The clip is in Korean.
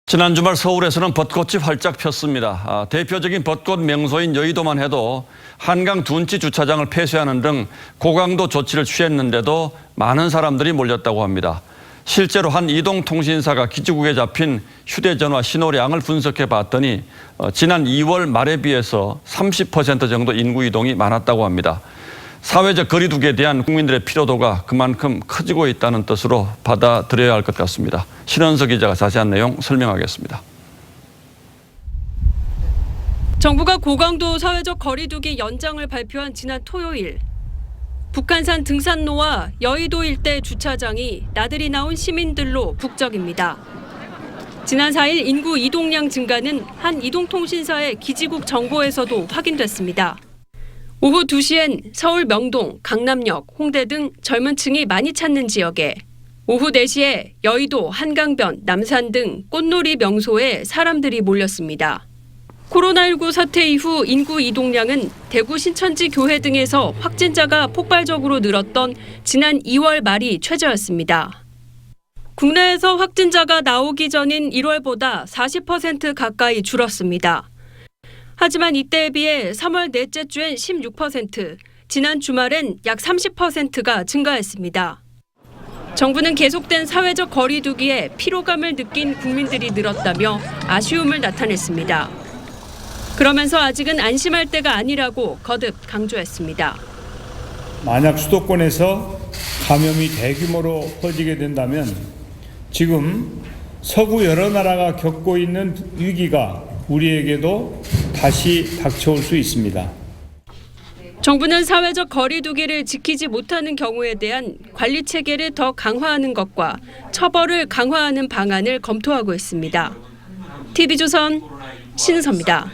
지난 주말 서울에서는 벚꽃이 활짝 폈습니다. 대표적인 벚꽃 명소인 여의도만 해도 한강 둔치 주차장을 폐쇄하는 등 고강도 조치를 취했는데도 많은 사람들이 몰렸다고 합니다. 실제로 한 이동통신사가 기지국에 잡힌 휴대전화 신호량을 분석해 봤더니 지난 2월 말에 비해서 30% 정도 인구 이동이 많았다고 합니다. 사회적 거리 두기에 대한 국민들의 피로도가 그만큼 커지고 있다는 뜻으로 받아들여야 할 것 같습니다. 신원석 기자가 자세한 내용 설명하겠습니다. 정부가 고강도 사회적 거리 두기 연장을 발표한 지난 토요일, 북한산 등산로와 여의도 일대 주차장이 나들이 나온 시민들로 북적입니다. 지난 4일 인구 이동량 증가는 한 이동통신사의 기지국 정보에서도 확인됐습니다. 오후 2시엔 서울 명동, 강남역, 홍대 등 젊은 층이 많이 찾는 지역에, 오후 4시에 여의도, 한강변, 남산 등 꽃놀이 명소에 사람들이 몰렸습니다. 코로나19 사태 이후 인구 이동량은 대구 신천지 교회 등에서 확진자가 폭발적으로 늘었던 지난 2월 말이 최저였습니다. 국내에서 확진자가 나오기 전인 1월보다 40% 가까이 줄었습니다. 하지만 이때에 비해 3월 넷째 주엔 16%, 지난 주말엔 약 30%가 증가했습니다. 정부는 계속된 사회적 거리 두기에 피로감을 느낀 국민들이 늘었다며 아쉬움을 나타냈습니다. 그러면서 아직은 안심할 때가 아니라고 거듭 강조했습니다. 만약 수도권에서 감염이 대규모로 퍼지게 된다면 지금 서구 여러 나라가 겪고 있는 위기가 우리에게도 다시 닥쳐올 수 있습니다. 정부는 사회적 거리 두기를 지키지 못하는 경우에 대한 관리 체계를 더 강화하는 것과 처벌을 강화하는 방안을 검토하고 있습니다. TV조선 신은서입니다.